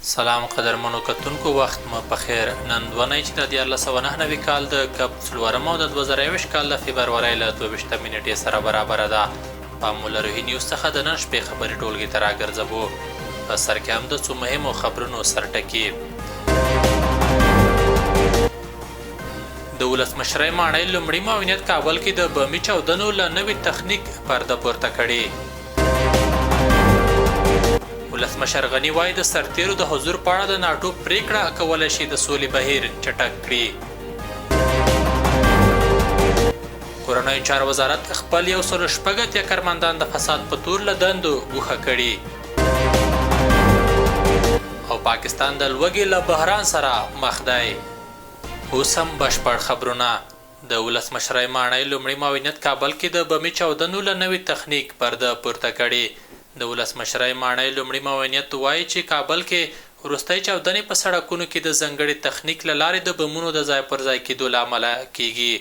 سلام قدرمنو کتونکو وخت مو په خیر. نن دونی چې د 1999 کال د کپ څلورم او د 2021 کال د فبرورۍ له 22 نیټې سره برابره ده. په مولروهي نیوز څخه د نن شپې خبرې ټولګې ته راګرځوو. په سر کې هم د څو مهمو خبرونو سرټکي. د ولسمشرۍ ماڼۍ لومړي معاونیت کابل کې د بمي چاودنو له نوي تخنیک پرده پورته کړې. ولسمشر غني وایي د سرتیرو د حضور په اړه د ناټو پریکړه کولی شي د سولې بهیر چټک کړي. کورنیو چارو وزارت خپل 106 کارمندان د فساد په تور له دندو ګوښه کړي. او پاکستان د لوږې له بحران سره مخ دی. اوس هم بشپړ خبرونه. د ولسمشرۍ ماڼۍ لومړي معاونیت کابل کې د بمي چاودنو له نوي تخنیک پرده پورته کړي. د ولسمشرۍ ماڼۍ لومړي معاونیت وایي چې کابل کې وروستۍ چاودنې په سړکونو کې د ځانګړي تخنیک له لارې د بمونو د ځای پر ځای کېدو له امله کیږي.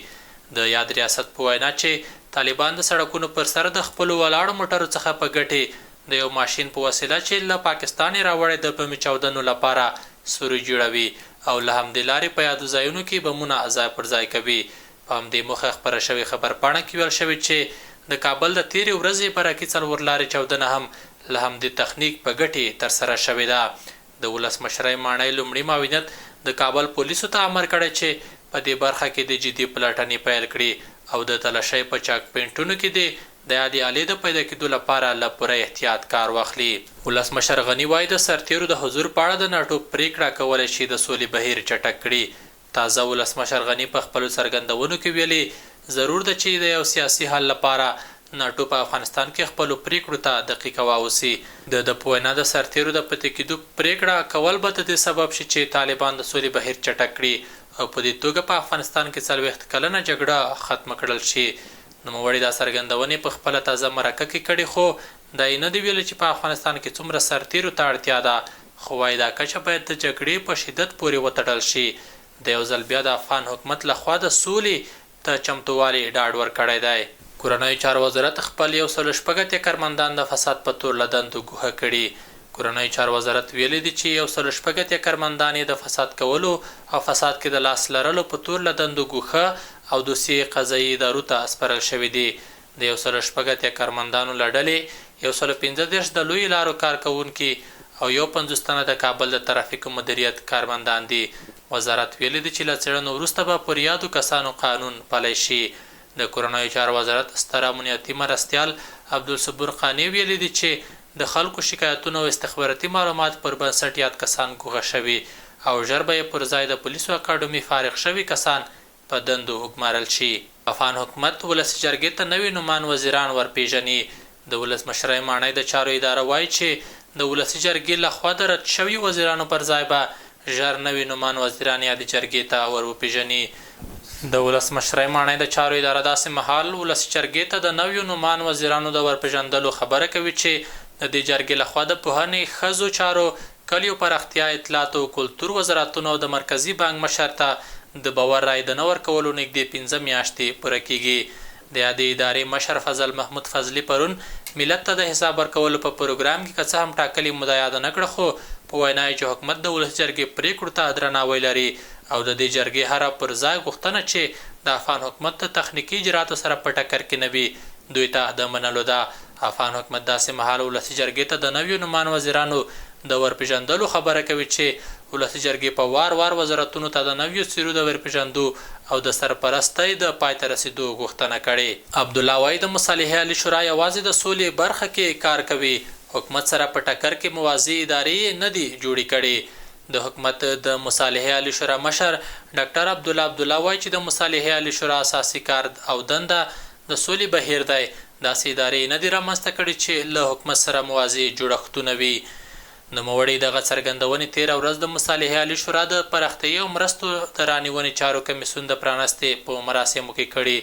د یاد ریاست په وینا چې طالبان د سړکونو پر سر د خپلو ولاړو موټرو څخه په ګټې د یو ماشین په وسیله چې له پاکستان راوړی د بمي چاودنو لپاره سوري جوړوي او له همدې لارې په یادو ځایونو کې بمونه ځای پر ځای کوي. په همدې موخه خپره شوې خبرپاڼه کې ویل شوي چې د کابل د تیرې ورځې برکې څلور لارې چاودنه هم له همدې تخنیک په ګټې ترسره شوې ده. د ولسمشرۍ ماڼۍ لومړي معاونیت د کابل پولیسو ته امر کړی چې په دې برخه کې د جدي پلټنې پیل کړي او د تلاشۍ په چاک پینټونو کې د یادې آلې د پیدا کېدو لپاره له پوره احتیاط کار واخلي. ولسمشر غني وایي د سرتیرو د حضور په اړه د ناټو پریکړه کولی شي د سولې بهیر چټک کړي. تازه ولسمشر غني په خپلو څرګندونو کې ویلي ضرور ده چې د یو سیاسي حل لپاره ناټو په افغانستان کې خپلو پریکړو ته دقیقه واوسي. د په وینا د سرتیرو د پاتې کېدو پریکړه کول به د دې سبب شي چې طالبان د سولې بهیر چټک کړي او په دې توګه په افغانستان کې 40 کلنه جګړه ختمه کړل شي. نوموړي دا څرګندونې په خپله تازه مرکه کې کړې خو دا یې نه دي ویلي چې په افغانستان کې څومره سرتیرو ته اړتیا ده. خو وایي دا کچه باید د جګړې په شدت پورې وتړل شي. د یو ځل بیا د افغان حکومت لخوا د سولې ته چمتووالي ډاډ ورکړی دی. کورنیو چارو وزارت خپل 106 کارمندان د فساد په تور له دندو ګوښه کړي. کورنیو چارو وزارت ویلي دي چې 106 کارمندان یې د فساد کولو او فساد کې د لاس لرلو په تور له دندو ګوښه او دوسیې قضایي ادارو ته سپارل شوي دي. د 106 کارمندانو له ډلې 115 د لویو لارو کارکوونکي او 50 تنه د کابل د ترافیکو مدیریت کارمندان دي. وزارت ویلي دي چې له څېړنو وروسته به پر یادو کسانو قانون پلی شي. د کورنیو چارو وزارت ستر امنیتي مرستیال عبدالصبور قانی ویلي دي چې د خلکو شکایتونو او استخباراتي معلومات پر بنسټ یاد کسان ګوښه شوي او ژر به یې پر ځای د پولیسو اکاډمي فارغ شوي کسان په دندو وګمارل شي. افغان حکومت ولسي جرګې ته نوي نومان وزیران ورپېژني. د ولسمشرۍ ماڼۍ د چارو اداره وایي چې د ولسي جرګې لخوا د رد شوي وزیرانو پر ځای به ژر نوي نومان وزیران یادې جرګې ته ور وپېژني. د ولسمشرۍ ماڼۍ د چارو اداره داسې مهال ولسي جرګې ته د نویو نومان وزیرانو د ورپېژندلو خبره کوي چې د دې جرګې لخوا د پوهنې، ښځو چارو، کلیو پراختیا، اطلاعات او کلتور وزارتونو او د مرکزي بانک مشر ته د باور رای د نه ورکولو نږدې 15 میاشتې پوره کیږي. د یادې ادارې مشر فضل محمود فضلي پرون ملت ته د حساب ورکولو په پروګرام کې که څه هم ټاکلې موده یاده نه کړه خو په وینا یې چې حکومت د ولسي جرګې پریکړو ته درناوی لري او د دې جرګې هره پر ځای غوښتنه چې د افغان حکومت د تخنیکي اجراتو سره په ټکر کې نه وي دوی ته د منلو ده. افغان حکومت داسې مهال ولسي جرګې ته د نویو نومان وزیرانو د ورپېژندلو خبره کوي چې ولسي جرګې په وار وار وزارتونو ته د نویو څیرو د ورپېژندو او د سرپرستۍ د پای ته رسیدو غوښتنه کړې. عبدالله وایي د مصالحې عالي شورا یوازې د سولې برخه کې کار کوي. حکومت سره په ټکر کې موازي ادارې نه دي جوړې کړې. د حکومت د مصالحې عالي شورا مشر ډاکټر عبدالله وایي چې د مصالحې عالي شورا اساسي کار او دنده د سولې بهیر دی. داسې ادارې نه دي رامنځته کړي چې له حکومت سره موازي جوړښتونه وي. نوموړي دغه څرګندونې تېره ورځ د مصالحې عالي شورا د پراختیايي او مرستو د رانیونې چارو کمیسیون د پرانستې په مراسمو کې کړي.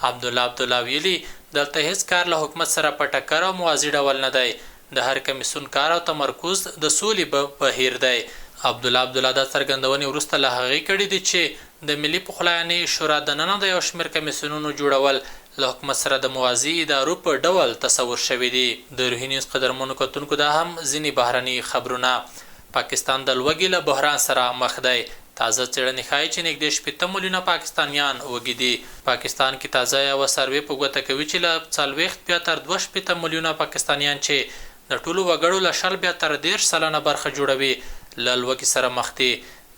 عبدالله ویلي دلته هیڅ کار له حکومت سره په ټکر او موازي ډول نه دی. د هر کمیسیون کار او تمرکز د سولې بهیر دی. عبدالله دا څرګندونې وروسته له هغې کړي دي چې د ملي پخلاینې شورا دننه د یو شمېر کمیسیونونو جوړول له حکومت سره د موازي ادارو په ډول تصور شوي دي. د روهي نیوز قدرمنو کتونکو دا هم ځینې بهرني خبرونه. پاکستان د لوږې له بحران سره مخ دی. تازه څېړنې ښایي چې نږدې 80 میلیونه پاکستانیان وږي دي. پاکستان کې تازه یوه سروې په ګوته کوي چې له 40 بیا تر 62 میلیونه پاکستانیان چې د ټولو وګړو له 20 بیا تر 30 سلنه برخه جوړوي له لوږې سره مخ دي.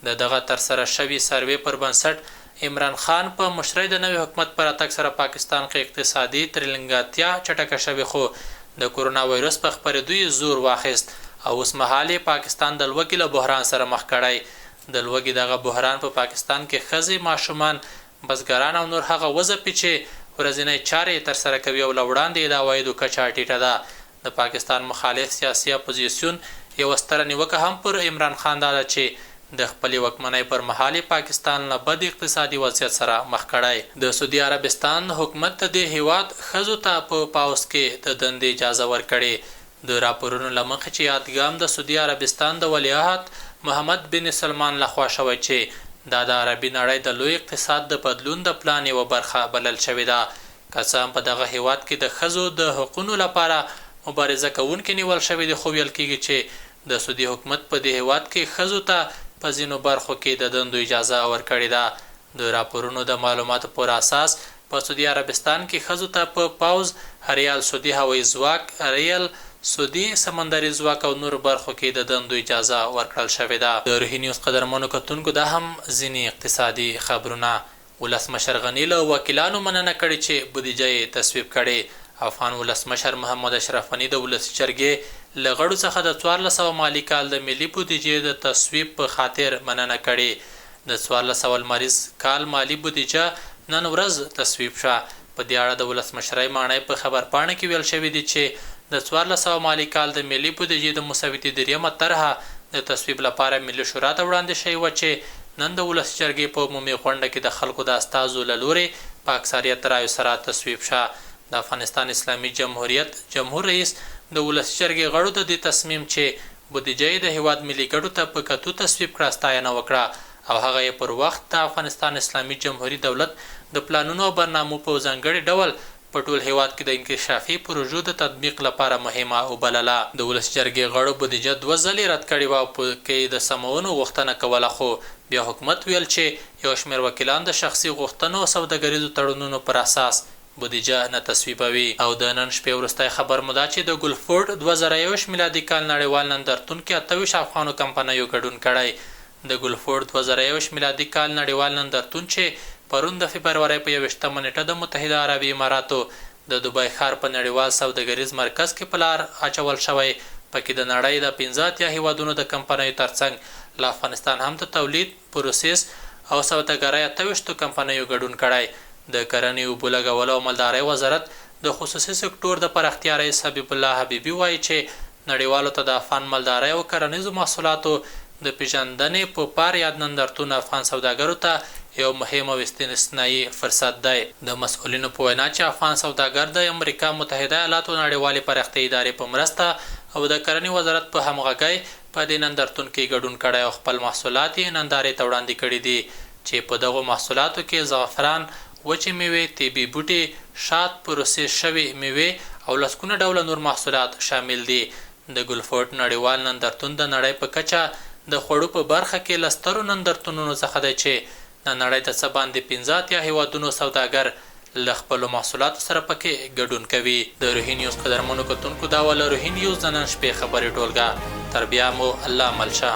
د دغه ترسره شوي سروې پر بنسټ عمران خان په مشرۍ د نوي حکومت پر راتګ سره پاکستان کې اقتصادي ترلنګاتیا چټکه شوې، خو د کورونا وایرس په خپرېدو یې زور واخیست او اوس مهال پاکستان د لوږې له بحران سره مخ کړی. د لوږې دغه بحران په پاکستان کې ښځې، ماشومان، بزګران او نور هغه وځپي چې ورځنی چارې ترسره کوي او له وړاندې د عوایدو کچه ټیټه ده. د پاکستان مخالف سیاسي اپوزیسیون یوه ستره نیوکه هم پر عمران خان دا ده چې د خپلې واکمنۍ پر مهال پاکستان له بد اقتصادي وضعیت سره مخ کړی. د سعودي عربستان حکومت د دې هیواد ښځو ته په پاوز کې د دندې اجازه ورکړې. د راپورونو له مخې چې یادګام د سعودي عربستان د ولیعهد محمد بن سلمان لخوا شوی چې دا د عربي نړۍ د لوی اقتصاد د بدلون د پلان یوه برخه بلل شوې ده. که څه هم په دغه هیواد کې د ښځو د حقونو لپاره مبارزه کوونکي نیول شوي دي، خو ویل کېږي چې د سعودي حکومت په دې هیواد کې ښځو ته په ځینو برخو کې د دندو اجازه ورکړې ده. د راپورونو د معلوماتو پر اساس په سعودي عربستان کې ښځو ته په پاوز، ریال سعودي هوایي ځواک، ریال سعودي سمندري ځواک او نورو برخو کې د دندو اجازه ورکړل شوې ده. د روهي نیوز قدرمنو کتونکو دا هم ځینې اقتصادي خبرونه. ولسمشر غني له وکیلانو مننه کړې چې بودیجه یې تصویب کړې. افغان ولسمشر محمد اشرف غني د ولسي جرګې له غړو څخه د 1400 مالي کال د ملي بودیجې د تصویب په خاطر مننه کړې. د 1400 لمریز کال مالي بودیجه نن ورځ تصویب شوه. په دې اړه د ولسمشرۍ ماڼۍ په خبرپاڼه کې ویل شوي دي چې د 1400 مالي کال د ملي بودیجې د مسودې دریمه طرحه د تصویب لپاره ملي شورا ته وړاندې شوې وه چې نن د ولسي جرګې په عمومي غونډه کې د خلکو د استازو له لورې په اکثریت رایو سره تصویب شوه. د افغانستان اسلامي جمهوریت جمهور رئیس د ولسي جرګې غړو د دې تصمیم چې بودیجه یې د هیواد ملي ګټو ته په کتو تصویب کړه ستاینه وکړه او هغه یې پر وخت د افغانستان اسلامي جمهوري دولت د پلانونو او برنامو په ځانګړي ډول په ټول هیواد کې د انکشافي پروژو د تطبیق لپاره مهمه وبلله. د ولسي جرګې غړو بودیجه 2 ځلې رد کړې وه او په کې د سمونو غوښتنه کوله، خو بیا حکومت ویل چې یو شمېر وکیلان د شخصي غوښتنو او سوداګریزو تړونونو پر اساس بودیجه نه تصویبوي. او د نن شپې وروستی خبر مو دا چې د ګلفورډ 2021 میلادي کال نړیوال نندارتون کې 28 افغانو کمپنیو ګډون کړی. د ګلفورډ 2021 میلادي کال نړیوال نندارتون چې پرون د فبرورۍ په 21 نیټه د متحده عربي اماراتو د دوبۍ ښار په نړیوال سوداګریز مرکز کې په لار اچول شوی. پکې د نړۍ د 15 هیوادونو د کمپنیو ترڅنګ له افغانستان هم د تولید، پروسس او سوداګرۍ 28 کمپنیو ګډون کړی. د کرنې، اوبو لګولو او مالدارۍ وزارت د خصوصي سکتور د پراختیا رئیس حبیب الله حبیبي وایي چې نړیوالو ته د افغان مالدارۍ او کرنیزو محصولاتو د پیژندنې په پار یاد نندارتون افغان سوداګرو ته یو مهم او استثنایي فرصت دی. د مسؤلینو په وینا چې افغان سوداګر د امریکا متحده ایالاتو نړیوالې پراختیایي ادارې په مرسته او د کرنې وزارت په همغږۍ په دې نندارتون کې ګډون کړی او خپل محصولات یې نندارې ته وړاندې کړي دي چې په دغو محصولاتو کې زعفران، وچې میوې، طبي بوټي، شات، پروسس شوي میوې او لسګونه ډوله نور محصولات شامل دي. د ګلفورډ نړیوال نندارتون د نړۍ په کچه د خوړو په برخه کې له سترو نندارتونونو څخه دی چې د نړۍ د څه باندې 15 هیوادونو سوداګر له خپلو محصولاتو سره پکې ګډون کوي. د روهي نیوز قدرمنو کتونکو دا وله روهي نیوز د نن شپې خبرې ټولګه. تر بیا مو الله مل شه.